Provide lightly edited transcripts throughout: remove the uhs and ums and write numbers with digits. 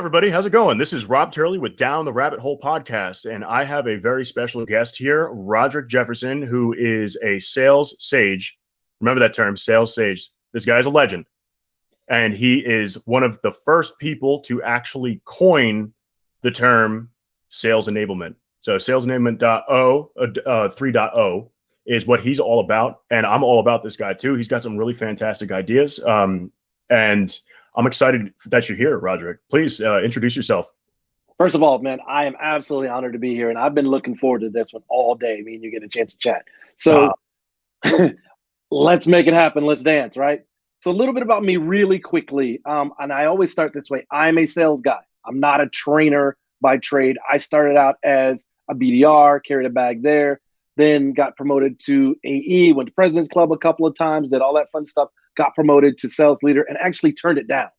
everybody. How's it going? This is Rob Turley with Down the Rabbit Hole podcast, and I have a very special guest here, Roderick Jefferson, who is a sales sage. Remember that term, sales sage. This guy's a legend, and he is one of the first people to actually coin the term sales enablement. So sales enablement 3.0 is what he's all about, and I'm all about this guy too. He's got some really fantastic ideas, and I'm excited that you're here, Roderick. Please introduce yourself. First of all, man, I am absolutely honored to be here, and I've been looking forward to this one all day. Me and you get a chance to chat. So let's make it happen. Let's dance, right? So a little bit about me really quickly, and I always start this way. I'm a sales guy. I'm not a trainer by trade. I started out as a BDR, carried a bag there, then got promoted to AE, went to President's Club a couple of times, did all that fun stuff, got promoted to sales leader, and actually turned it down.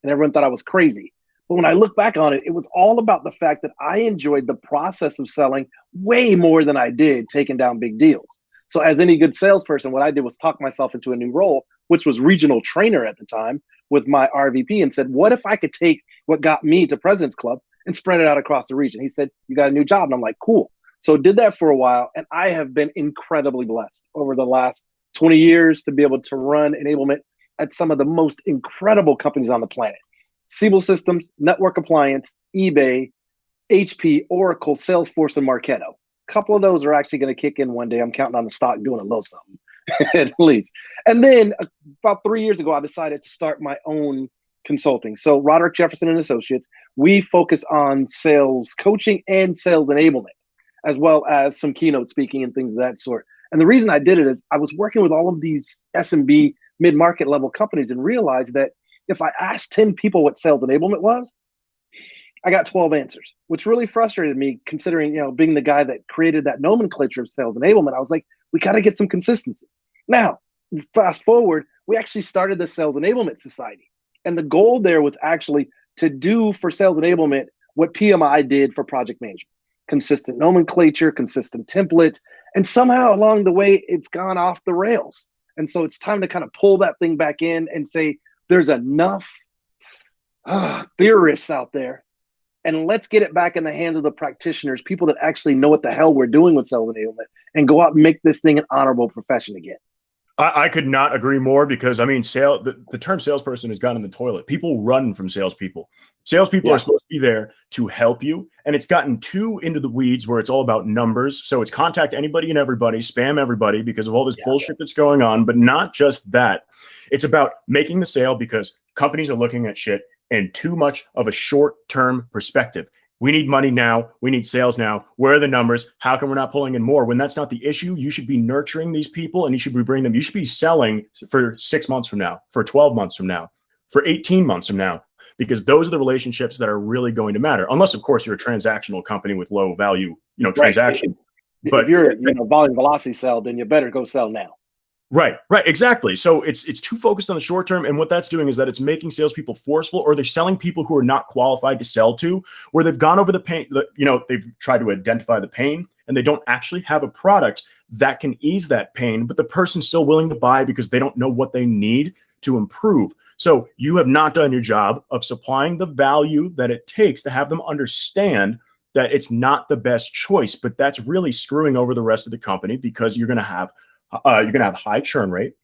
And everyone thought I was crazy. But when I look back on it, it was all about the fact that I enjoyed the process of selling way more than I did taking down big deals. So as any good salesperson, what I did was talk myself into a new role, which was regional trainer at the time with my RVP, and said, what if I could take what got me to President's Club and spread it out across the region? He said, you got a new job. And I'm like, cool. So did that for a while. And I have been incredibly blessed over the last 20 years to be able to run enablement at some of the most incredible companies on the planet. Siebel Systems, Network Appliance, eBay, HP, Oracle, Salesforce, and Marketo. A couple of those are actually going to kick in one day. I'm counting on the stock doing a little something at least. And then about 3 years ago, I decided to start my own consulting. So Roderick Jefferson and Associates, we focus on sales coaching and sales enablement, as well as some keynote speaking and things of that sort. And the reason I did it is I was working with all of these SMB mid-market level companies and realized that if I asked 10 people what sales enablement was, I got 12 answers, which really frustrated me considering, being the guy that created that nomenclature of sales enablement. I was like, we got to get some consistency. Now, fast forward, we actually started the Sales Enablement Society. And the goal there was actually to do for sales enablement what PMI did for project management. Consistent nomenclature, consistent templates, and somehow along the way, it's gone off the rails. And so it's time to kind of pull that thing back in and say, there's enough theorists out there, and let's get it back in the hands of the practitioners, people that actually know what the hell we're doing with sales enablement, and go out and make this thing an honorable profession again. I could not agree more, because I mean, the term salesperson has gone in the toilet. People run from salespeople. Salespeople are supposed to be there to help you, and it's gotten too into the weeds where it's all about numbers. So it's contact anybody and everybody, spam everybody because of all this bullshit that's going on. But not just that. It's about making the sale because companies are looking at shit in too much of a short-term perspective. We need money now. We need sales now. Where are the numbers? How come we're not pulling in more? When that's not the issue, you should be nurturing these people, and you should be bringing them. You should be selling for 6 months from now, for 12 months from now, for 18 months from now, because those are the relationships that are really going to matter. Unless, of course, you're a transactional company with low value, transaction. Right. But if you're a volume velocity sell, then you better go sell now. Right, exactly. So it's too focused on the short term, and what that's doing is that it's making salespeople forceful, or they're selling people who are not qualified to sell to, where they've gone over the pain. They've tried to identify the pain, and they don't actually have a product that can ease that pain, but the person's still willing to buy because they don't know what they need to improve. So you have not done your job of supplying the value that it takes to have them understand that it's not the best choice, but that's really screwing over the rest of the company, because you're going to have high churn rate,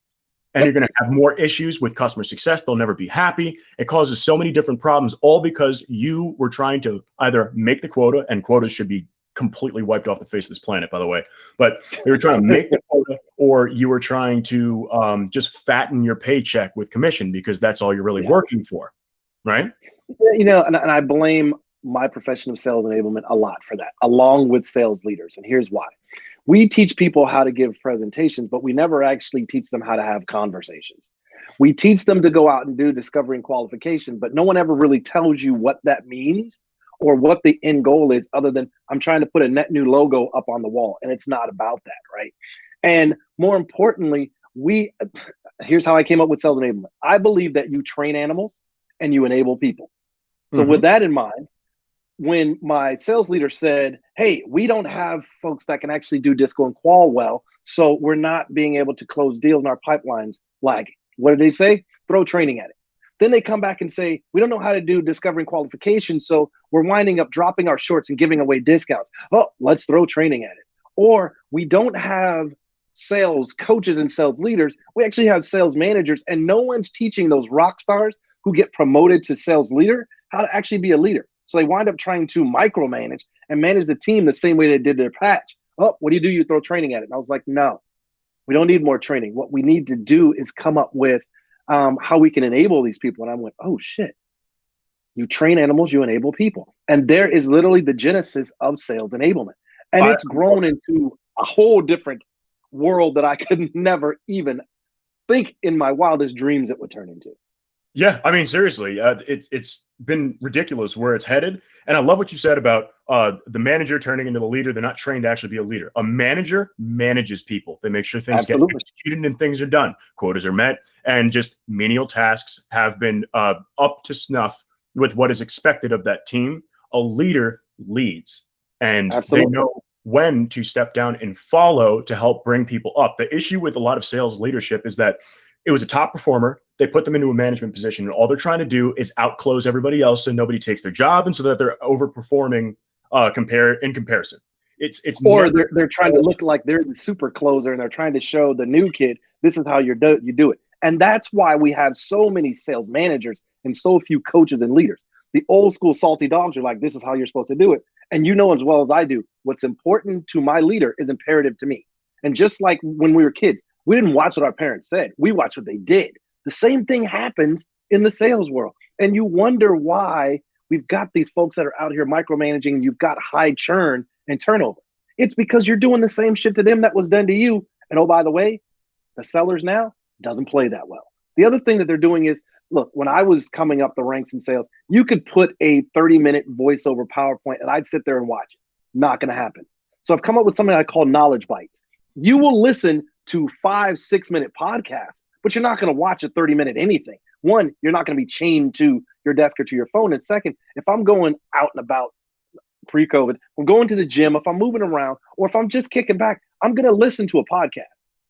and you're going to have more issues with customer success. They'll never be happy. It causes so many different problems, all because you were trying to either make the quota, and quotas should be completely wiped off the face of this planet, by the way. But you were trying to make the quota, or you were trying to just fatten your paycheck with commission, because that's all you're really working for, right? And I blame my profession of sales enablement a lot for that, along with sales leaders. And here's why. We teach people how to give presentations, but we never actually teach them how to have conversations. We teach them to go out and do discovery and qualification, but no one ever really tells you what that means or what the end goal is, other than I'm trying to put a net new logo up on the wall. And it's not about that, right? And more importantly, here's how I came up with sales enablement. I believe that you train animals and you enable people. So with that in mind, when my sales leader said, hey, we don't have folks that can actually do disco and qual well, so we're not being able to close deals in our pipelines, like, what did they say? Throw training at it. Then they come back and say, we don't know how to do discovery and qualification, so we're winding up dropping our shorts and giving away discounts. Oh, let's throw training at it. Or we don't have sales coaches and sales leaders. We actually have sales managers, and no one's teaching those rock stars who get promoted to sales leader how to actually be a leader. So they wind up trying to micromanage and manage the team the same way they did their patch. Oh, what do? You throw training at it. And I was like, no, we don't need more training. What we need to do is come up with how we can enable these people. And I went, oh shit, you train animals, you enable people. And there is literally the genesis of sales enablement. And it's grown into a whole different world that I could never even think in my wildest dreams it would turn into. Yeah, I mean, seriously, it's been ridiculous where it's headed. And I love what you said about the manager turning into the leader. They're not trained to actually be a leader. A manager manages people. They make sure things get executed and things are done. Quotas are met, and just menial tasks have been up to snuff with what is expected of that team. A leader leads, and they know when to step down and follow to help bring people up. The issue with a lot of sales leadership is that it was a top performer. They put them into a management position, and all they're trying to do is outclose everybody else so nobody takes their job, and so that they're overperforming in comparison. Or they're trying to look like they're the super closer, and they're trying to show the new kid, this is how you do it. And that's why we have so many sales managers and so few coaches and leaders. The old school salty dogs are like, this is how you're supposed to do it. And you know as well as I do, what's important to my leader is imperative to me. And just like when we were kids, we didn't watch what our parents said. We watched what they did. The same thing happens in the sales world. And you wonder why we've got these folks that are out here micromanaging, and you've got high churn and turnover. It's because you're doing the same shit to them that was done to you. And oh, by the way, the sellers now doesn't play that well. The other thing that they're doing is, look, when I was coming up the ranks in sales, you could put a 30-minute voiceover PowerPoint and I'd sit there and watch it. Not going to happen. So I've come up with something I call knowledge bites. You will listen to 5-6 minute podcasts, but you're not going to watch a 30-minute anything. One, you're not going to be chained to your desk or to your phone. And second, if I'm going out and about pre-COVID, I'm going to the gym, if I'm moving around, or if I'm just kicking back, I'm going to listen to a podcast,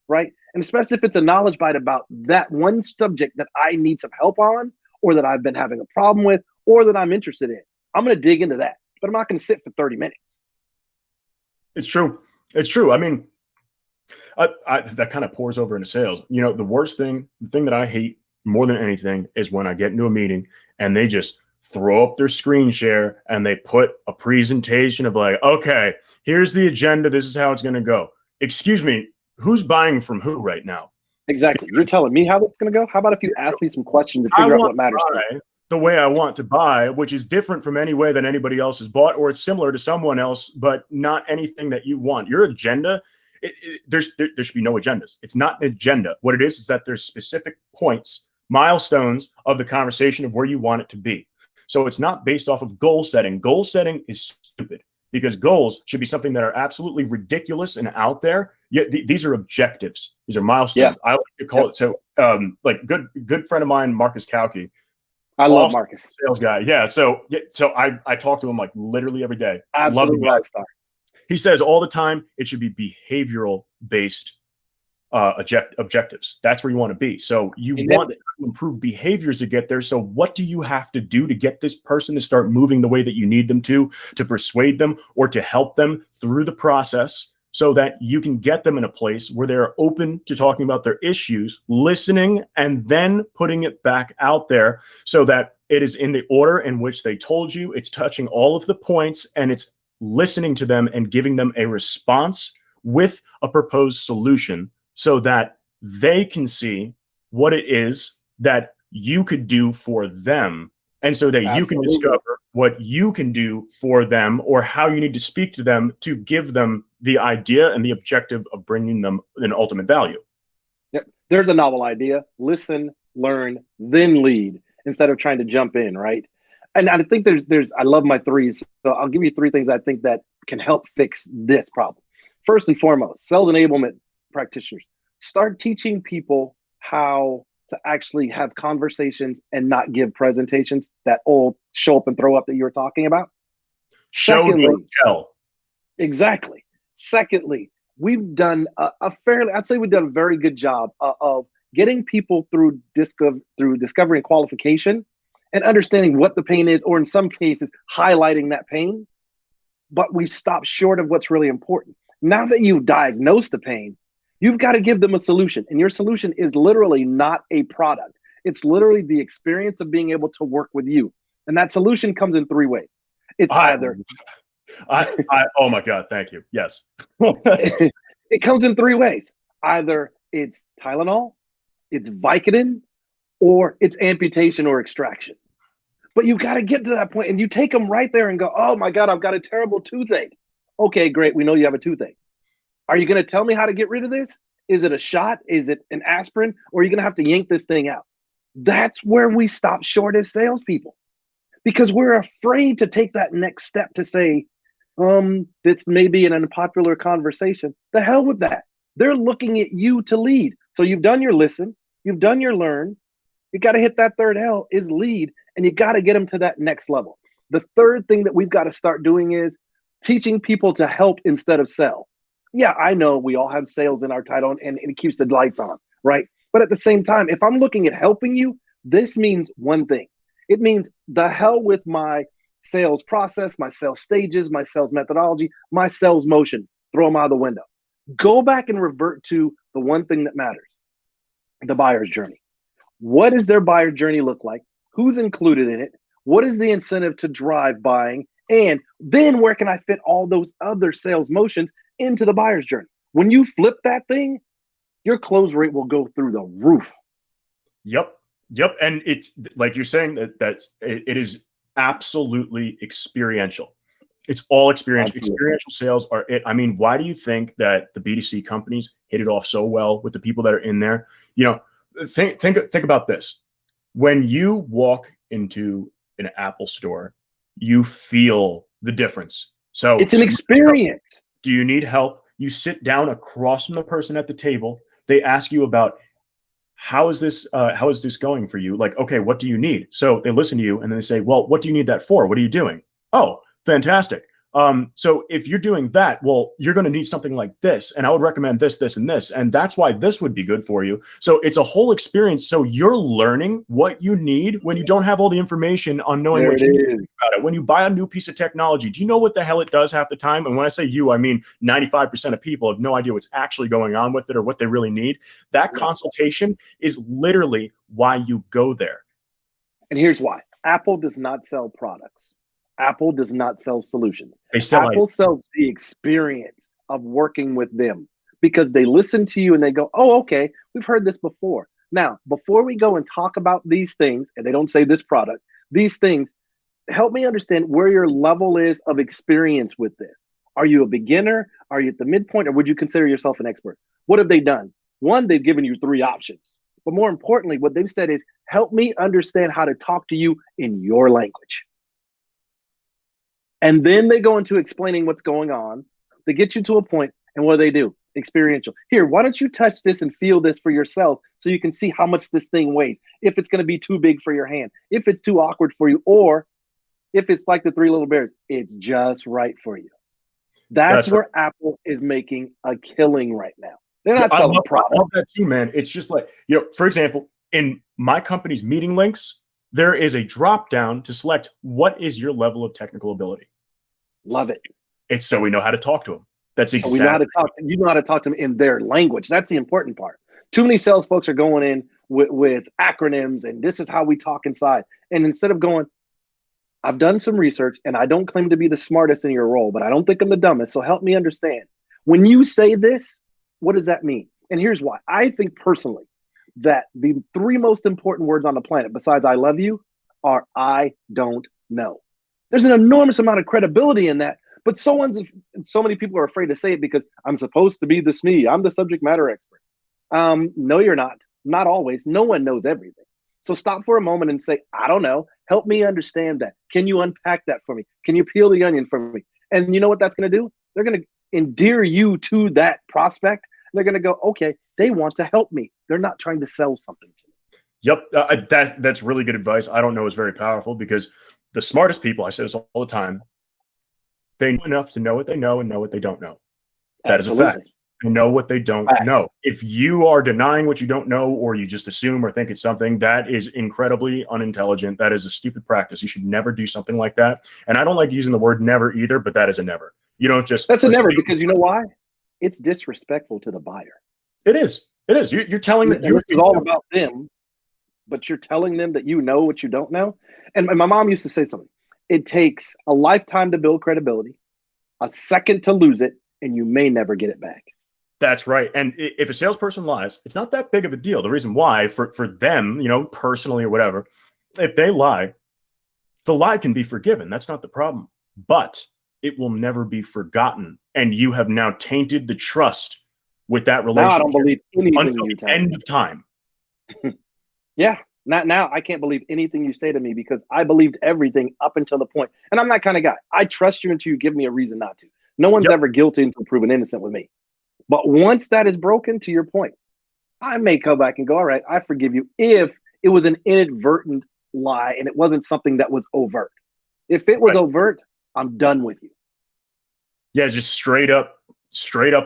right? And especially if it's a knowledge bite about that one subject that I need some help on, or that I've been having a problem with, or that I'm interested in. I'm going to dig into that, but I'm not going to sit for 30 minutes. It's true. It's true. I mean, that kind of pours over into sales. You know, the thing that I hate more than anything is when I get into a meeting and they just throw up their screen share and they put a presentation of like, okay, here's the agenda. This is how it's going to go. Excuse me, who's buying from who right now? Exactly. You're telling me how it's going to go? How about if you ask me some questions to figure out what matters to me? The way I want to buy, which is different from any way that anybody else has bought, or it's similar to someone else, but not anything that you want. Your agenda, there should be no agendas. It's not an agenda. What it is that there's specific points, milestones of the conversation of where you want it to be. So it's not based off of goal setting. Goal setting is stupid because goals should be something that are absolutely ridiculous and out there. Yet these are objectives. These are milestones. Yeah. I like to call it. So like good friend of mine, Marcus Kauke. I love Marcus. Sales guy. Yeah. So I talk to him like literally every day. Absolutely rock star. He says all the time it should be behavioral based objectives. That's where you want to be. So you want to improve behaviors to get there. So what do you have to do to get this person to start moving the way that you need them to persuade them or to help them through the process so that you can get them in a place where they're open to talking about their issues, listening, and then putting it back out there so that it is in the order in which they told you, it's touching all of the points, and it's listening to them and giving them a response with a proposed solution so that they can see what it is that you could do for them. And so that you can discover what you can do for them or how you need to speak to them to give them the idea and the objective of bringing them an ultimate value. Yep. There's a novel idea. Listen, learn, then lead instead of trying to jump in, right? And I think I love my threes. So I'll give you 3 things I think that can help fix this problem. First and foremost, sales enablement practitioners, start teaching people how to actually have conversations and not give presentations, that old show up and throw up that you were talking about. Secondly, don't tell. Exactly. Secondly, we've done I'd say we've done a very good job of getting people through discovery and qualification and understanding what the pain is, or in some cases, highlighting that pain. But we stop short of what's really important. Now that you've diagnosed the pain, you've got to give them a solution. And your solution is literally not a product. It's literally the experience of being able to work with you. And that solution comes in three ways. It's either oh my God, thank you. Yes. it comes in three ways. Either it's Tylenol, it's Vicodin, or it's amputation or extraction. But you got to get to that point, and you take them right there and go, oh my God, I've got a terrible toothache. Okay, great. We know you have a toothache. Are you going to tell me how to get rid of this? Is it a shot? Is it an aspirin? Or are you going to have to yank this thing out? That's where we stop short as salespeople, because we're afraid to take that next step to say, this may be an unpopular conversation. The hell with that. They're looking at you to lead. So you've done your listen, you've done your learn. You got to hit that third L is lead, and you got to get them to that next level. The third thing that we've got to start doing is teaching people to help instead of sell. Yeah, I know we all have sales in our title, and it keeps the lights on, right? But at the same time, if I'm looking at helping you, this means one thing. It means the hell with my sales process, my sales stages, my sales methodology, my sales motion. Throw them out of the window. Go back and revert to the one thing that matters, the buyer's journey. What does their buyer journey look like? Who's included in it? What is the incentive to drive buying? And then where can I fit all those other sales motions into the buyer's journey? When you flip that thing, your close rate will go through the roof. Yep. And it's like you're saying it is absolutely experiential. It's all experiential. Absolutely. Experiential sales are it. I mean, why do you think that the B2C companies hit it off so well with the people that are in there? You know, think about this. When you walk into an Apple store, you feel the difference. So it's an experience. Do you need help? You sit down across from the person at the table. They ask you about how is this going for you? Like, okay, what do you need? So they listen to you and then they say, well, what do you need that for? What are you doing? Oh, fantastic. So if you're doing that, well, you're going to need something like this. And I would recommend this, this, and this. And that's why this would be good for you. So it's a whole experience. So you're learning what you need when you don't have all the information on knowing what you need about it. When you buy a new piece of technology, do you know what the hell it does half the time? And when I say you, I mean 95% of people have no idea what's actually going on with it or what they really need. That consultation is literally why you go there. And here's why. Apple does not sell products. Apple does not sell solutions. Apple sells the experience of working with them, because they listen to you and they go, oh, okay, we've heard this before. Now, before we go and talk about these things, and they don't say this product, these things, help me understand where your level is of experience with this. Are you a beginner? Are you at the midpoint? Or would you consider yourself an expert? What have they done? One, they've given you 3 options. But more importantly, what they've said is, help me understand how to talk to you in your language. And then they go into explaining what's going on. They get you to a point, and what do? Experiential. Here, why don't you touch this and feel this for yourself so you can see how much this thing weighs, if it's going to be too big for your hand, if it's too awkward for you, or if it's like the 3 little bears, it's just right for you. That's where right. Apple is making a killing right now. They're not selling products. I love that too, man. It's just like, for example, in my company's meeting links, there is a drop down to select what is your level of technical ability. Love it. It's so we know how to talk to them. That's exactly. So we know how to talk. You know how to talk to them in their language. That's the important part. Too many sales folks are going in with acronyms and this is how we talk inside. And instead of going, I've done some research and I don't claim to be the smartest in your role, but I don't think I'm the dumbest. So help me understand. When you say this, what does that mean? And here's why. I think personally that the 3 most important words on the planet besides I love you are I don't know. There's an enormous amount of credibility in that, but so many people are afraid to say it because I'm supposed to be this me. I'm the subject matter expert. No, you're not. Not always. No one knows everything. So stop for a moment and say, I don't know. Help me understand that. Can you unpack that for me? Can you peel the onion for me? And you know what that's going to do? They're going to endear you to that prospect. They're going to go, okay, they want to help me. They're not trying to sell something to me. Yep. That's really good advice. I don't know is very powerful because the smartest people, I say this all the time, they know enough to know what they know and know what they don't know. That Absolutely. Is a fact. They know what they don't Facts. know. If you are denying what you don't know, or you just assume or think it's something, that is incredibly unintelligent. That is a stupid practice. You should never do something like that. And I don't like using the word never either, but that is a never. You don't just. That's a never, because you know why? It's disrespectful to the buyer. It is. It is. You're telling them. This is all about them, but you're telling them that you know what you don't know. And my mom used to say something. It takes a lifetime to build credibility, a second to lose it, and you may never get it back. That's right. And if a salesperson lies, it's not that big of a deal. The reason why, for them, personally or whatever, if they lie, the lie can be forgiven. That's not the problem. But it will never be forgotten. And you have now tainted the trust with that relationship. Now I don't believe anything until you the tell me. end of time. Yeah. Not now. I can't believe anything you say to me, because I believed everything up until the point. And I'm that kind of guy. I trust you until you give me a reason not to. No one's ever guilty until proven innocent with me. But once that is broken, to your point, I may come back and go, all right, I forgive you, if it was an inadvertent lie and it wasn't something that was overt. If it was overt, I'm done with you. Yeah, just straight up,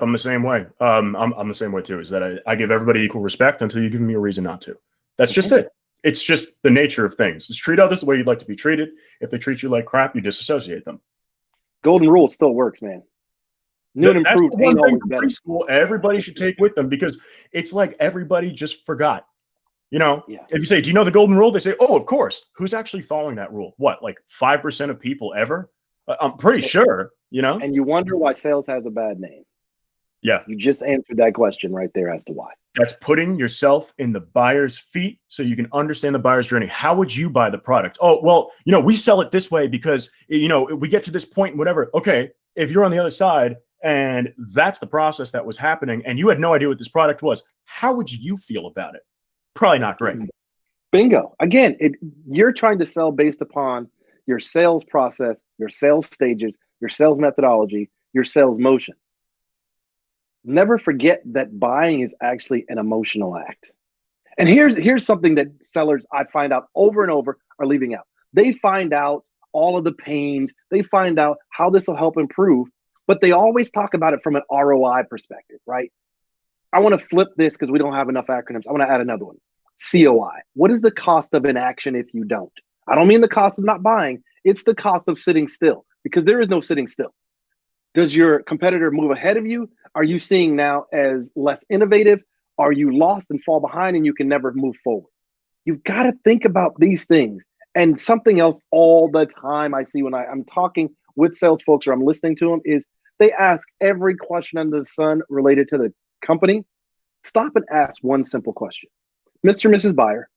I'm the same way. I'm the same way too, is that I give everybody equal respect until you give me a reason not to. That's just it. It's just the nature of things. Just treat others the way you'd like to be treated. If they treat you like crap, you disassociate them. Golden rule still works, man. New and improved ain't always better. Preschool, everybody should take with them, because it's like everybody just forgot. If you say, do you know the golden rule? They say, oh, of course. Who's actually following that rule? What, like 5% of people ever? I'm pretty sure, And you wonder why sales has a bad name. Yeah. You just answered that question right there as to why. That's putting yourself in the buyer's feet so you can understand the buyer's journey. How would you buy the product? Oh, well, we sell it this way because, we get to this point and whatever. Okay. If you're on the other side and that's the process that was happening and you had no idea what this product was, how would you feel about it? Probably not great. Bingo. Again, you're trying to sell based upon your sales process, your sales stages, your sales methodology, your sales motion. Never forget that buying is actually an emotional act. And here's something that sellers, I find out over and over, are leaving out. They find out all of the pains. They find out how this will help improve, but they always talk about it from an ROI perspective, right? I want to flip this because we don't have enough acronyms. I want to add another one. COI. What is the cost of inaction if you don't? I don't mean the cost of not buying. It's the cost of sitting still, because there is no sitting still. Does your competitor move ahead of you? Are you seeing now as less innovative? Are you lost and fall behind and you can never move forward? You've got to think about these things. And something else all the time I see when I'm talking with sales folks or I'm listening to them is they ask every question under the sun related to the company. Stop and ask one simple question. Mr. and Mrs. Buyer,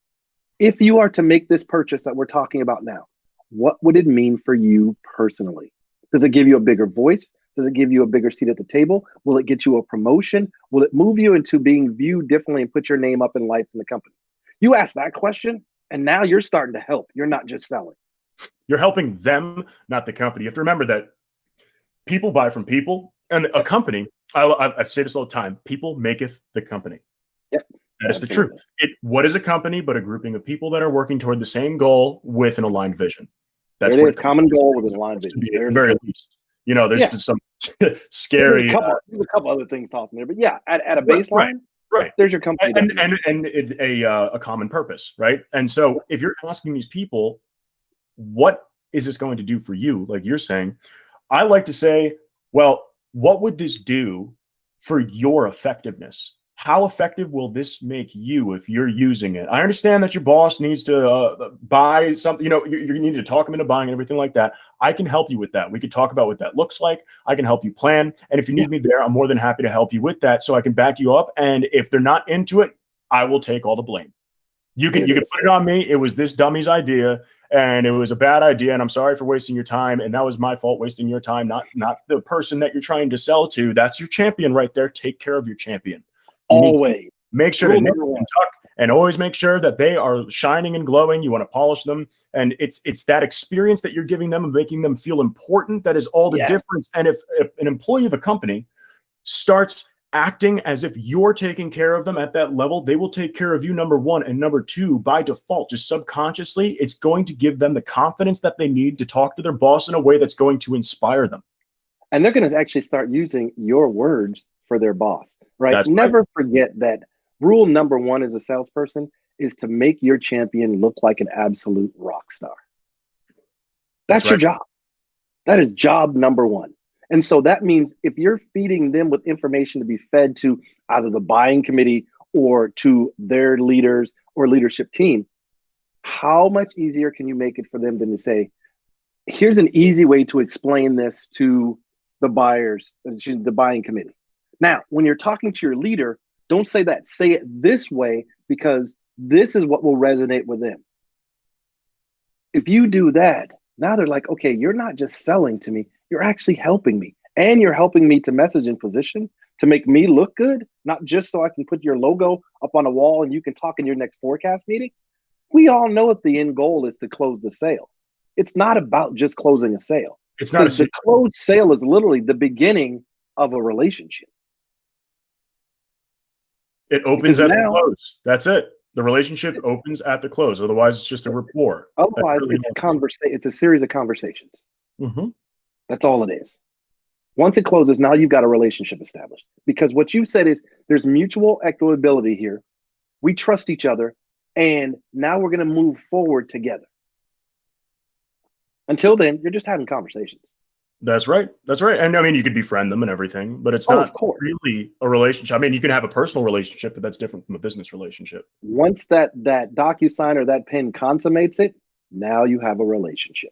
if you are to make this purchase that we're talking about now, what would it mean for you personally? Does it give you a bigger voice? Does it give you a bigger seat at the table? Will it get you a promotion? Will it move you into being viewed differently and put your name up in lights in the company? You ask that question, and now you're starting to help. You're not just selling. You're helping them, not the company. You have to remember that people buy from people, and a company, I say this all the time, people maketh the company. Yep. That is the truth. What is a company but a grouping of people that are working toward the same goal with an aligned vision? That's what it is. Common goal with an aligned vision. At the very least. There's some scary. There's a couple other things tossed in there, but yeah, at a baseline, right. There's your company, and a common purpose, right? And so, if you're asking these people, what is this going to do for you? Like you're saying, I like to say, well, what would this do for your effectiveness? How effective will this make you if you're using it? I understand that your boss needs to buy something, you need to talk him into buying and everything like that. I can help you with that. We could talk about what that looks like. I can help you plan. And if you need me there, I'm more than happy to help you with that so I can back you up. And if they're not into it, I will take all the blame. You can put it on me. It was this dummy's idea and it was a bad idea. And I'm sorry for wasting your time. And that was my fault wasting your time, not the person that you're trying to sell to. That's your champion right there. Take care of your champion. Always make sure to nip and tuck and always make sure that they are shining and glowing. You want to polish them. And it's that experience that you're giving them and making them feel important. That is all the difference. And if an employee of a company starts acting as if you're taking care of them at that level, they will take care of you, number one. And number two, by default, just subconsciously, it's going to give them the confidence that they need to talk to their boss in a way that's going to inspire them. And they're going to actually start using your words for their boss, right? That's right. Never forget that rule number one as a salesperson is to make your champion look like an absolute rock star. That's That's your right. job. That is job number one. And so that means if you're feeding them with information to be fed to either the buying committee or to their leaders or leadership team, how much easier can you make it for them than to say, here's an easy way to explain this to the buyers, the buying committee. Now, when you're talking to your leader, don't say that. Say it this way because this is what will resonate with them. If you do that, now they're like, okay, you're not just selling to me, you're actually helping me. And you're helping me to message in position to make me look good, not just so I can put your logo up on a wall and you can talk in your next forecast meeting. We all know that the end goal is to close the sale. It's not about just closing a sale. It's not the closed sale is literally the beginning of a relationship. It opens at the close. That's it. The relationship opens at the close. Otherwise, it's just a rapport. Otherwise, really it's a series of conversations. Mm-hmm. That's all it is. Once it closes, now you've got a relationship established. Because what you've said is there's mutual equitability here. We trust each other. And now we're going to move forward together. Until then, you're just having conversations. That's right. That's right. And I mean, you could befriend them and everything, but it's not really a relationship. I mean, you can have a personal relationship, but that's different from a business relationship. Once that DocuSign or that pen consummates it, now you have a relationship.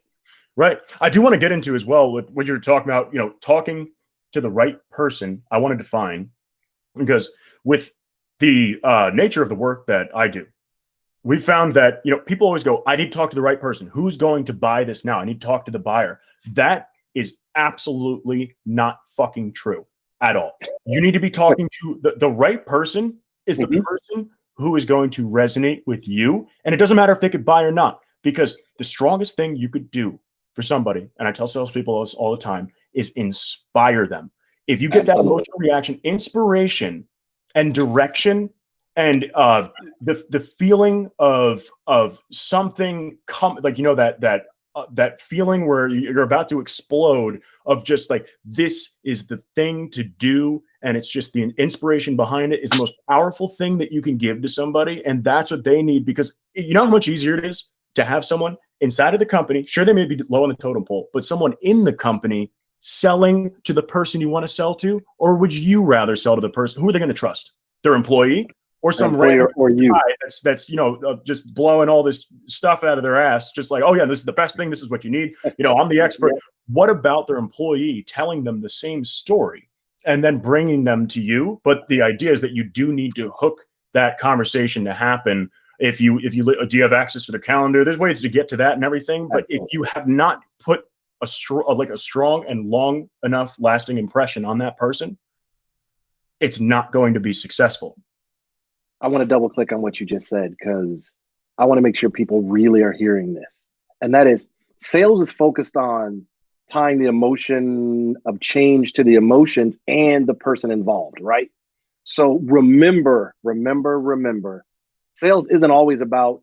Right. I do want to get into as well with what you're talking about, talking to the right person. I want to define, because with the nature of the work that I do, we found that, people always go, I need to talk to the right person. Who's going to buy this now? I need to talk to the buyer. That is absolutely not fucking true at all. You need to be talking to the right person is the person who is going to resonate with you. And it doesn't matter if they could buy or not, because the strongest thing you could do for somebody, and I tell salespeople this all the time, is inspire them. If you get that emotional reaction, inspiration and direction, and the feeling of something that feeling where you're about to explode, of just like, this is the thing to do, and it's just the inspiration behind it is the most powerful thing that you can give to somebody, and that's what they need. Because you know how much easier it is to have someone inside of the company, sure, they may be low on the totem pole, but someone in the company selling to the person you want to sell to? Or would you rather sell to the person? Who are they going to trust? Their employee? Or some random guy that's just blowing all this stuff out of their ass, just like, oh yeah, this is the best thing, this is what you need, I'm the expert. What about their employee telling them the same story and then bringing them to you? But the idea is that you do need to hook that conversation to happen. Do you have access to the calendar? There's ways to get to that and everything. But if you have not put a strong and long enough lasting impression on that person, it's not going to be successful. I want to double click on what you just said, because I want to make sure people really are hearing this. And that is, sales is focused on tying the emotion of change to the emotions and the person involved, right? So remember, sales isn't always about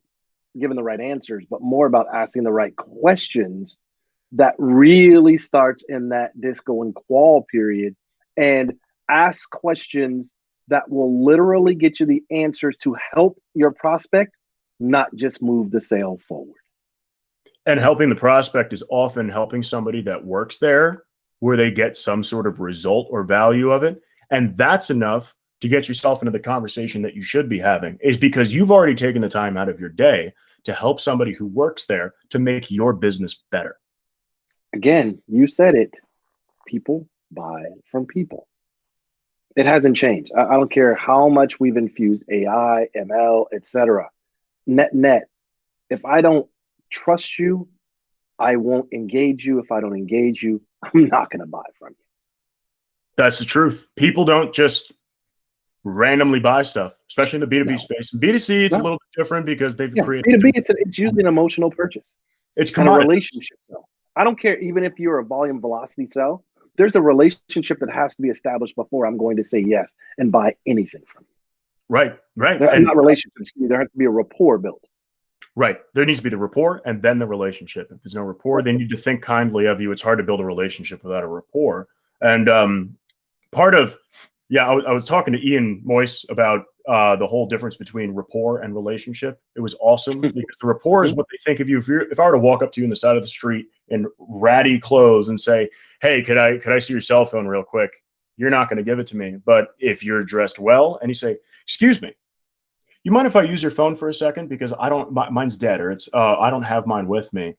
giving the right answers, but more about asking the right questions. That really starts in that disco and qual period, and ask questions that will literally get you the answers to help your prospect, not just move the sale forward. And helping the prospect is often helping somebody that works there, where they get some sort of result or value of it. And that's enough to get yourself into the conversation that you should be having, is because you've already taken the time out of your day to help somebody who works there to make your business better. Again, you said it. People buy from people. It hasn't changed. I don't care how much we've infused AI, ML, etc. Net. If I don't trust you, I won't engage you. If I don't engage you, I'm not going to buy from you. That's the truth. People don't just randomly buy stuff, especially in the B2B space. In B2C, it's a little bit different because they've created B2B. It's usually an emotional purchase. It's a relationship sell. I don't care, even if you're a volume velocity sell. There's a relationship that has to be established before I'm going to say yes and buy anything from you. Right. And not relationships. There has to be a rapport built. Right. There needs to be the rapport and then the relationship. If there's no rapport, they need to think kindly of you. It's hard to build a relationship without a rapport. And part of, Yeah, I was talking to Ian Moyce about the whole difference between rapport and relationship. It was awesome because the rapport is what they think of you. If I were to walk up to you on the side of the street in ratty clothes and say, "Hey, could I see your cell phone real quick?" You're not going to give it to me. But if you're dressed well and you say, "Excuse me, you mind if I use your phone for a second because mine's dead, or it's I don't have mine with me."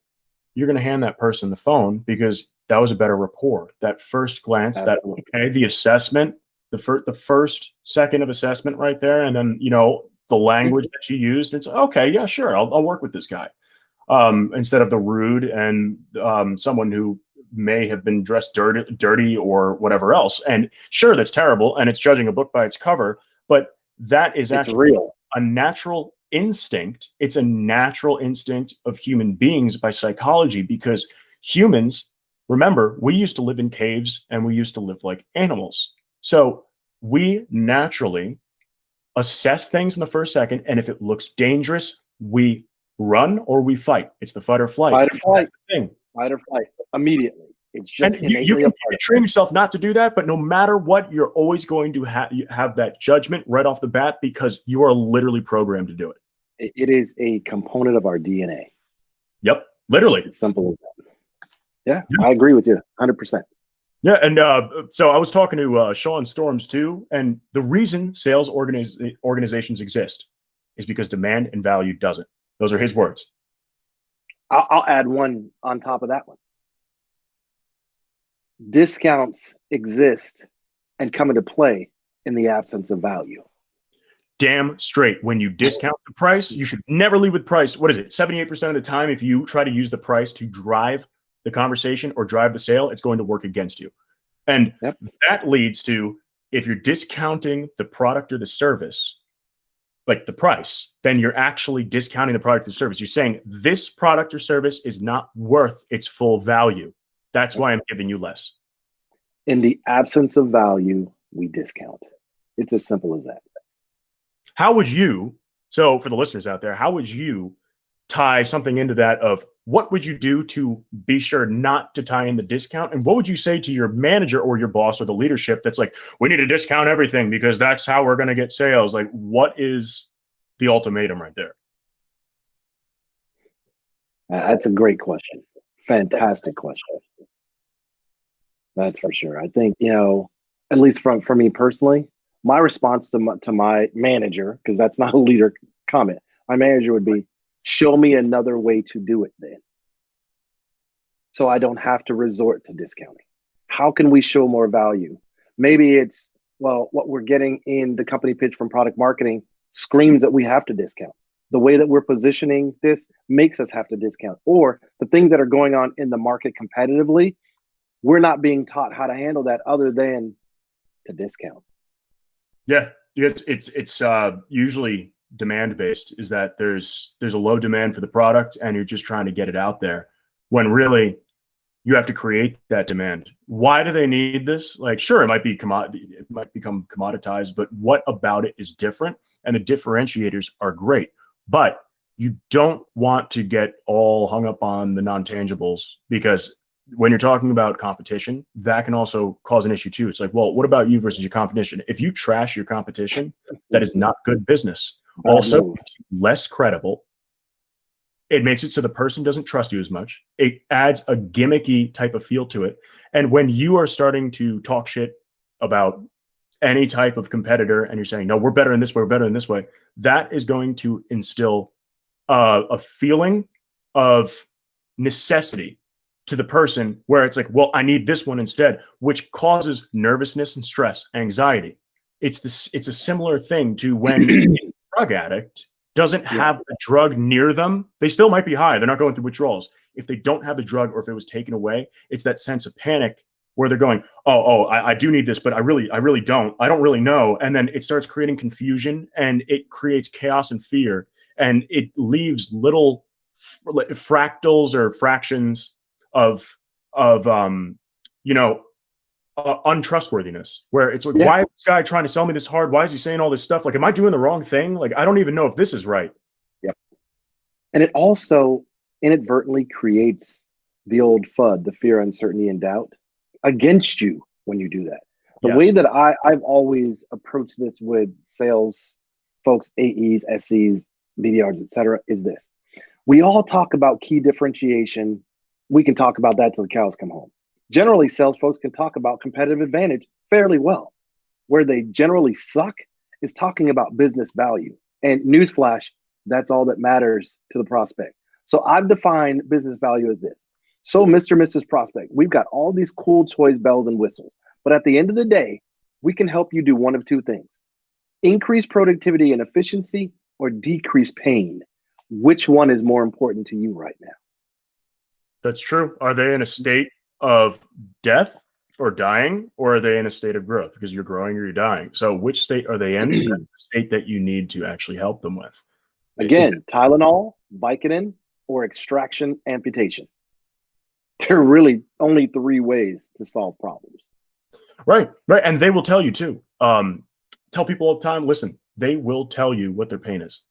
You're going to hand that person the phone because that was a better rapport. That first glance, that okay, the assessment, the first second of assessment right there, and then the language that you used. It's okay, yeah, sure, I'll work with this guy, instead of the rude and someone who may have been dressed dirty or whatever else. And sure, that's terrible, and it's judging a book by its cover. But that is actually real. A natural instinct. It's a natural instinct of human beings by psychology, because humans, remember, we used to live in caves and we used to live like animals. So we naturally assess things in the first second, and if it looks dangerous, we run or we fight. It's the fight or flight. Fight or flight. That's the thing. Fight or flight immediately. It's just And you can train yourself not to do that, but no matter what, you're always going to have that judgment right off the bat because you are literally programmed to do it. It is a component of our DNA. Yep, literally. It's simple as that. Yeah, I agree with you 100%. Yeah, and so I was talking to Sean Storms too, and the reason sales organizations exist is because demand and value doesn't. Those are his words. I'll add one on top of that one. Discounts exist and come into play in the absence of value. Damn straight. When you discount the price, you should never lead with price. What is it? 78% of the time, if you try to use the price to drive the conversation or drive the sale, it's going to work against you. And that leads to, if you're discounting the product or the service, like the price, then you're actually discounting the product or service. You're saying this product or service is not worth its full value. That's why I'm giving you less. In the absence of value, we discount. It's as simple as that. How would you, so for the listeners out there, how would you tie something into that of what would you do to be sure not to tie in the discount? And what would you say to your manager or your boss or the leadership that's like, we need to discount everything because that's how we're going to get sales? Like, what is the ultimatum right there? That's a great question. Fantastic question. That's for sure. I think, at least for me personally, my response to my manager, because that's not a leader comment, my manager would be, show me another way to do it then. So I don't have to resort to discounting. How can we show more value? Maybe it's, well, what we're getting in the company pitch from product marketing screams that we have to discount. The way that we're positioning this makes us have to discount. Or the things that are going on in the market competitively, we're not being taught how to handle that other than to discount. Yeah, it's usually demand based. Is that there's a low demand for the product and you're just trying to get it out there, when really you have to create that demand. Why do they need this? Like, sure, it might become commoditized, but what about it is different? And the differentiators are great, but you don't want to get all hung up on the non-tangibles, because when you're talking about competition, that can also cause an issue too. It's like, well, what about you versus your competition? If you trash your competition, that is not good business. Also, less credible. It makes it so the person doesn't trust you as much. It adds a gimmicky type of feel to it. And when you are starting to talk shit about any type of competitor and you're saying, no, we're better in this way, we're better in this way, that is going to instill a feeling of necessity to the person, where it's like, well, I need this one instead, which causes nervousness and stress, anxiety. It's a similar thing to when a drug addict doesn't have a drug near them. They still might be high. They're not going through withdrawals. If they don't have the drug, or if it was taken away, it's that sense of panic where they're going, I do need this, but I really don't. I don't really know. And then it starts creating confusion, and it creates chaos and fear, and it leaves little fractals or fractions of untrustworthiness, where it's like, why is this guy trying to sell me this hard? Why is he saying all this stuff? Like, am I doing the wrong thing? Like, I don't even know if this is right. Yep. And it also inadvertently creates the old FUD, the fear, uncertainty, and doubt, against you when you do that. The Yes. way that I've always approached this with sales folks, AEs, SEs, BDRs, et cetera, is this. We all talk about key differentiation. We can talk about that till the cows come home. Generally, sales folks can talk about competitive advantage fairly well. Where they generally suck is talking about business value. And newsflash, that's all that matters to the prospect. So I've defined business value as this. So Mr. Mrs. Prospect, we've got all these cool toys, bells, and whistles. But at the end of the day, we can help you do one of two things: increase productivity and efficiency or decrease pain. Which one is more important to you right now? That's true. Are they in a state of death or dying, or are they in a state of growth? Because you're growing or you're dying. So which state are they in? That's the state that you need to actually help them with. Again, Tylenol, Vicodin, or extraction amputation. There are really only three ways to solve problems. Right, right. And they will tell you too. Tell people all the time, listen, they will tell you what their pain is.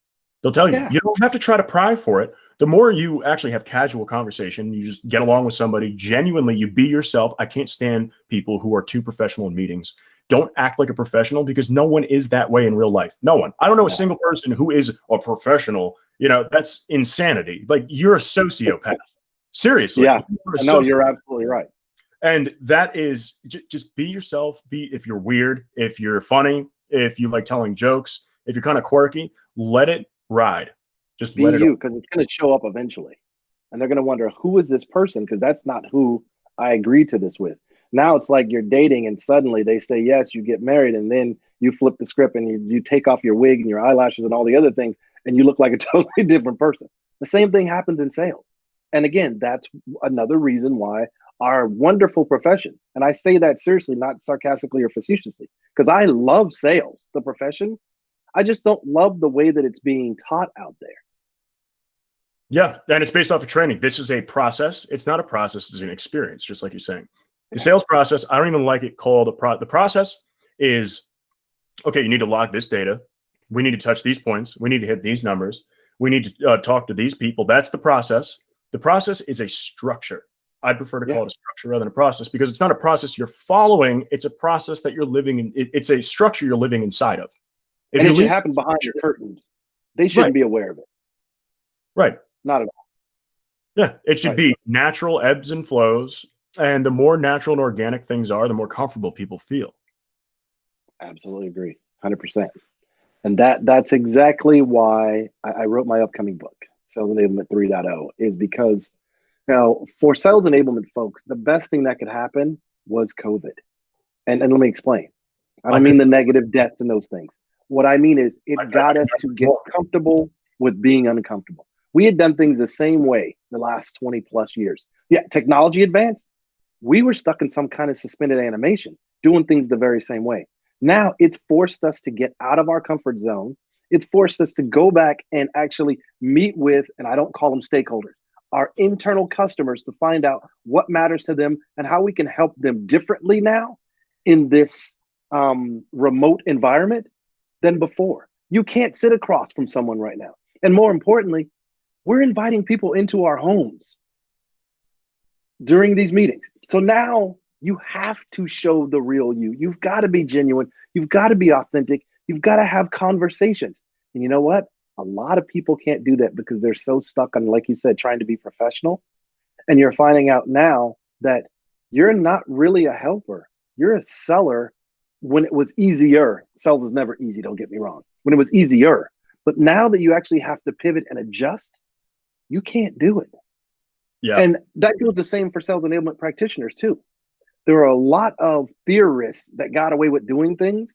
They'll tell you. Yeah. You don't have to try to pry for it. The more you actually have casual conversation, you just get along with somebody, genuinely, you be yourself. I can't stand people who are too professional in meetings. Don't act like a professional, because no one is that way in real life. No one. I don't know a single person who is a professional. You know, that's insanity. Like, you're a sociopath. Seriously. Yeah, no, you're absolutely right. And that is just be yourself. If you're weird, if you're funny, if you like telling jokes, if you're kind of quirky, let it ride. Just Be let it. you, because it's going to show up eventually. And they're going to wonder, who is this person? Because that's not who I agreed to this with. Now it's like you're dating and suddenly they say yes, you get married, and then you flip the script and you take off your wig and your eyelashes and all the other things, and you look like a totally different person. The same thing happens in sales. And again, that's another reason why our wonderful profession, and I say that seriously, not sarcastically or facetiously, because I love sales, the profession. I just don't love the way that it's being taught out there. Yeah, and it's based off of training. This is a process. It's not a process, it's an experience, just like you're saying. The sales process, I don't even like it called the process is, okay, you need to log this data. We need to touch these points. We need to hit these numbers. We need to talk to these people. That's the process. The process is a structure. I prefer to call it a structure rather than a process, because it's not a process you're following. It's a process that you're living in. It's a structure you're living inside of. And it should happen behind the curtains. They shouldn't be aware of it. Right. Not at all. Yeah, it should be natural ebbs and flows. And the more natural and organic things are, the more comfortable people feel. Absolutely agree. 100%. And that's exactly why I wrote my upcoming book, Sales Enablement 3.0, is because, you know, for sales enablement folks, the best thing that could happen was COVID. And let me explain. I don't mean the negative deaths and those things. What I mean is it got us to get comfortable with being uncomfortable. We had done things the same way the last 20 plus years. Yeah, technology advanced. We were stuck in some kind of suspended animation, doing things the very same way. Now it's forced us to get out of our comfort zone. It's forced us to go back and actually meet with, and I don't call them stakeholders, our internal customers, to find out what matters to them and how we can help them differently now in this remote environment than before. You can't sit across from someone right now. And more importantly, we're inviting people into our homes during these meetings. So now you have to show the real you. You've got to be genuine. You've got to be authentic. You've got to have conversations. And you know what? A lot of people can't do that because they're so stuck on, like you said, trying to be professional. And you're finding out now that you're not really a helper. You're a seller when it was easier. Sales is never easy, don't get me wrong. When it was easier. But now that you actually have to pivot and adjust, you can't do it. Yeah. And that goes the same for sales enablement practitioners too. There are a lot of theorists that got away with doing things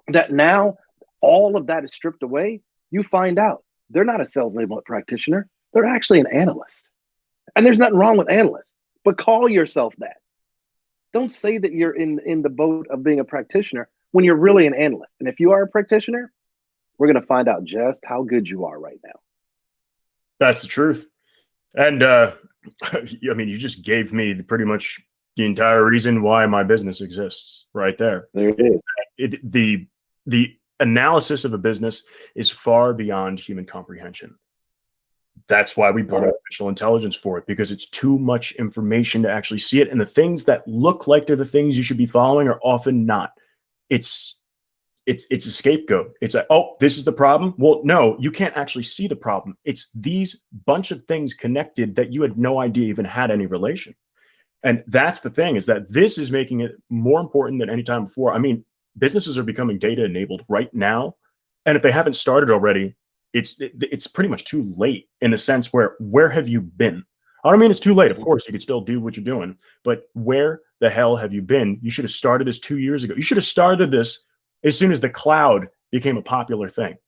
that now all of that is stripped away. You find out they're not a sales enablement practitioner. They're actually an analyst. And there's nothing wrong with analysts, but call yourself that. Don't say that you're in the boat of being a practitioner when you're really an analyst. And if you are a practitioner, we're going to find out just how good you are right now. That's the truth. And I mean, you just gave me pretty much the entire reason why my business exists right there. There it is. The analysis of a business is far beyond human comprehension. That's why we build artificial intelligence for it, because it's too much information to actually see it. And the things that look like they're the things you should be following are often not. It's a scapegoat. It's like, oh, this is the problem. Well, no, you can't actually see the problem. It's these bunch of things connected that you had no idea even had any relation. And that's the thing, is that this is making it more important than any time before. I mean, businesses are becoming data enabled right now. And if they haven't started already, it's pretty much too late, in the sense where have you been? I don't mean it's too late. Of course, you could still do what you're doing, but where the hell have you been? You should have started this 2 years ago. You should have started this as soon as the cloud became a popular thing.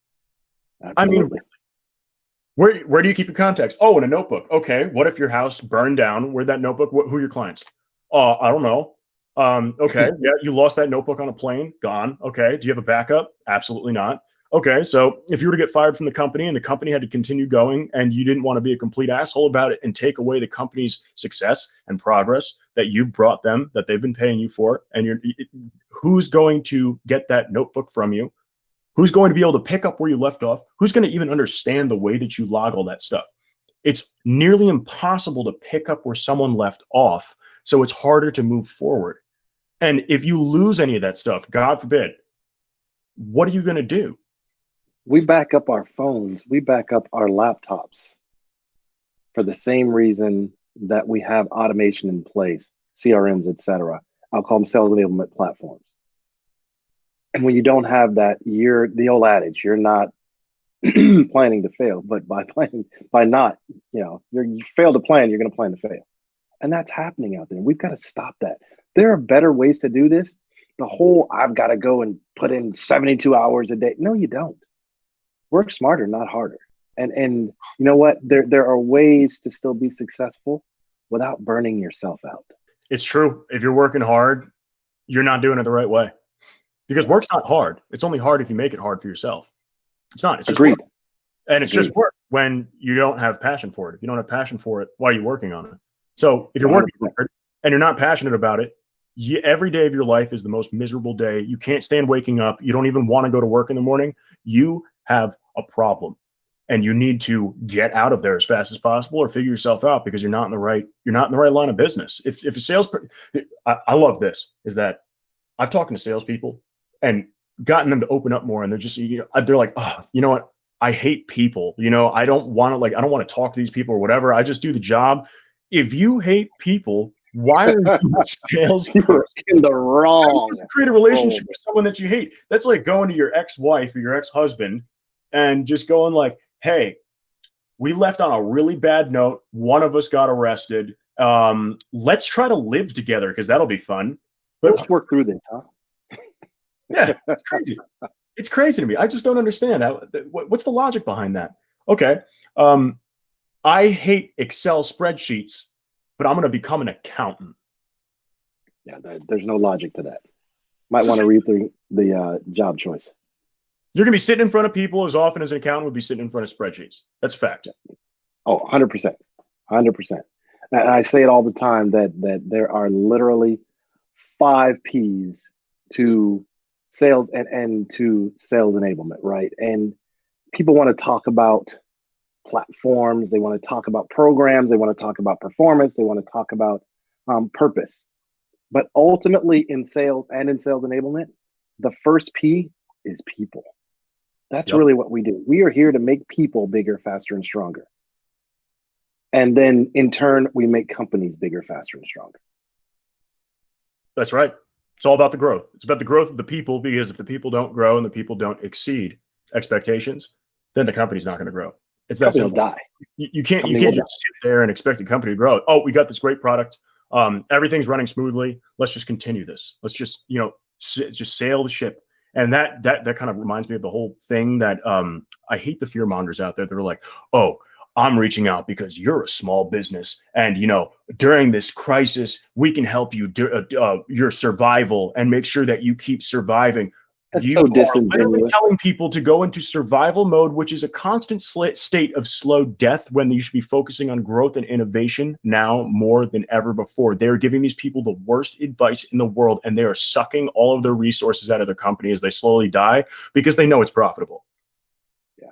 Absolutely. I mean, where do you keep your contacts? Oh, in a notebook. Okay. What if your house burned down? Where'd that notebook? Who are your clients? I don't know. Okay. Yeah. You lost that notebook on a plane. Gone. Okay. Do you have a backup? Absolutely not. Okay. So if you were to get fired from the company and the company had to continue going, and you didn't want to be a complete asshole about it and take away the company's success and progress that you've brought them, that they've been paying you for, and who's going to get that notebook from you? Who's going to be able to pick up where you left off? Who's going to even understand the way that you log all that stuff? It's nearly impossible to pick up where someone left off. So it's harder to move forward. And if you lose any of that stuff, God forbid, what are you going to do? We back up our phones, we back up our laptops for the same reason that we have automation in place, CRMs, et cetera. I'll call them sales enablement platforms. And when you don't have that, you're the old adage, you're not planning to fail, but by not, you fail to plan, you're going to plan to fail. And that's happening out there. We've got to stop that. There are better ways to do this. The whole, I've got to go and put in 72 hours a day. No, you don't. Work smarter, not harder. And you know what? There are ways to still be successful without burning yourself out. It's true. If you're working hard, you're not doing it the right way. Because work's not hard. It's only hard if you make it hard for yourself. It's not. It's just Agreed. Work. And it's just work when you don't have passion for it. If you don't have passion for it, why are you working on it? So if you're 100%. working hard and you're not passionate about it, every day of your life is the most miserable day. You can't stand waking up. You don't even want to go to work in the morning. You have a problem, and you need to get out of there as fast as possible, or figure yourself out, because you're not in the right line of business. If a salesperson, I love this, is that I've talked to salespeople and gotten them to open up more, and they're just, they're like, oh, you know what? I hate people. I don't want to talk to these people or whatever. I just do the job. If you hate people, why are you a salesperson? You're in the wrong. Create a relationship with someone that you hate. That's like going to your ex-wife or your ex-husband and just going like, hey, we left on a really bad note. One of us got arrested. Let's try to live together, because that'll be fun. But let's work through this, huh? Yeah, it's crazy. It's crazy to me. I just don't understand. What's the logic behind that? Okay. I hate Excel spreadsheets, but I'm going to become an accountant. Yeah, there's no logic to that. Might want to read the job choice. You're going to be sitting in front of people as often as an accountant would be sitting in front of spreadsheets. That's a fact. Oh, 100%. 100%. And I say it all the time that there are literally 5 P's to sales and to sales enablement, right? And people want to talk about platforms. They want to talk about programs. They want to talk about performance. They want to talk about purpose. But ultimately, in sales and in sales enablement, the first P is people. That's really what we do. We are here to make people bigger, faster, and stronger. And then in turn, we make companies bigger, faster, and stronger. That's right. It's all about the growth. It's about the growth of the people, because if the people don't grow and the people don't exceed expectations, then the company's not going to grow. It's that simple. Die. You can't just sit there and expect a company to grow. Oh, we got this great product. Everything's running smoothly. Let's just continue this. Let's just, just sail the ship. And that kind of reminds me of the whole thing that I hate the fear mongers out there. They're like, oh, I'm reaching out because you're a small business, and during this crisis, we can help you your survival and make sure that you keep surviving. That's so disingenuous. Literally telling people to go into survival mode, which is a constant state of slow death, when you should be focusing on growth and innovation now more than ever before. They're giving these people the worst advice in the world, and they are sucking all of their resources out of their company as they slowly die, because they know it's profitable. Yeah.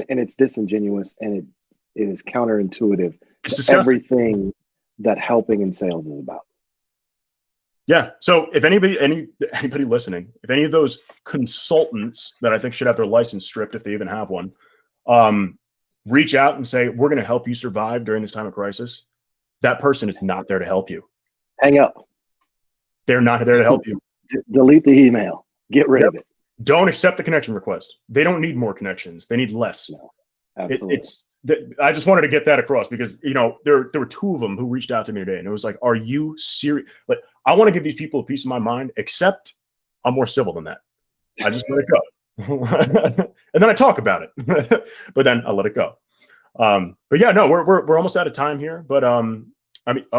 And it's disingenuous, and it is counterintuitive It's to disgusting. everything that helping in sales is about. Yeah. So if anybody listening, if any of those consultants that I think should have their license stripped if they even have one, reach out and say, we're going to help you survive during this time of crisis, that person is not there to help you. Hang up. They're not there to help you. Delete the email. Get rid of it. Don't accept the connection request. They don't need more connections. They need less. No, absolutely. I just wanted to get that across because, there were two of them who reached out to me today, and it was like, are you serious? Like, I want to give these people a piece of my mind, except I'm more civil than that. I just let it go. And then I talk about it, but then I let it go. But yeah, no, we're almost out of time here, but,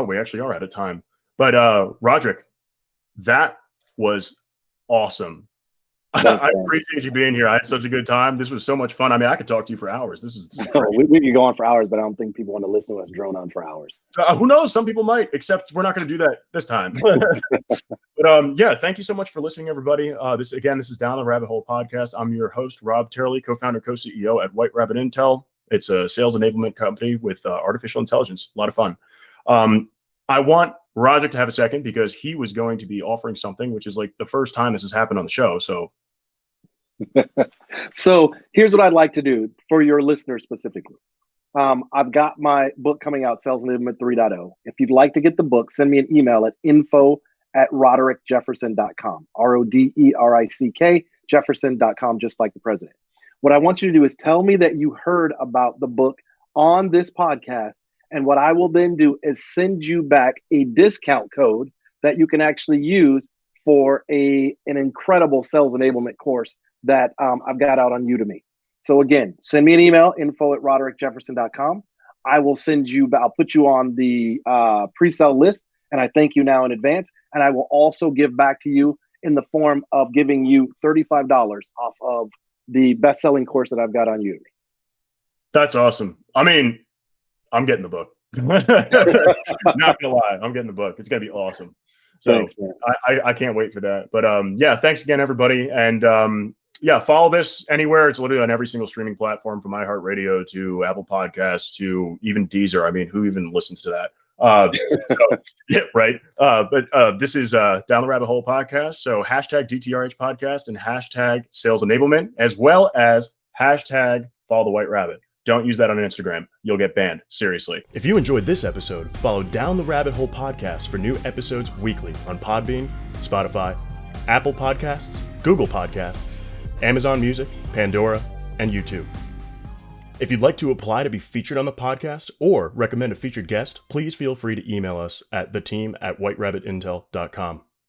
we actually are out of time, but, Roderick, that was awesome. Thanks, I appreciate you being here. I had such a good time. This was so much fun. I mean, I could talk to you for hours. This is we could go on for hours, but I don't think people want to listen to us drone on for hours. Who knows? Some people might, except we're not going to do that this time. But yeah, thank you so much for listening, everybody. This is Down the Rabbit Hole podcast. I'm your host, Rob Turley, co-founder, co-CEO at White Rabbit Intel. It's a sales enablement company with artificial intelligence. A lot of fun. I want Roderick to have a second because he was going to be offering something, which is like the first time this has happened on the show. So here's what I'd like to do for your listeners specifically. I've got my book coming out, Sales Enablement 3.0. If you'd like to get the book, send me an email at info@roderickjefferson.com, RODERICK, Jefferson.com, just like the president. What I want you to do is tell me that you heard about the book on this podcast. And what I will then do is send you back a discount code that you can actually use for an incredible sales enablement course that I've got out on Udemy. So again, send me an email, info@roderickjefferson.com. I will I'll put you on the pre-sale list, and I thank you now in advance. And I will also give back to you in the form of giving you $35 off of the best-selling course that I've got on Udemy. That's awesome. I mean, I'm getting the book. Not gonna lie, I'm getting the book. It's gonna be awesome. So thanks, I can't wait for that. But yeah, thanks again, everybody. And yeah, follow this anywhere. It's literally on every single streaming platform, from iHeartRadio to Apple Podcasts to even Deezer. I mean, who even listens to that? Yeah, right. But this is Down the Rabbit Hole podcast. So hashtag DTRH podcast and hashtag sales enablement, as well as hashtag follow the White Rabbit. Don't use that on Instagram. You'll get banned. Seriously. If you enjoyed this episode, follow Down the Rabbit Hole podcast for new episodes weekly on Podbean, Spotify, Apple Podcasts, Google Podcasts, Amazon Music, Pandora, and YouTube. If you'd like to apply to be featured on the podcast or recommend a featured guest, please feel free to email us at theteam@whiterabbitintel.com.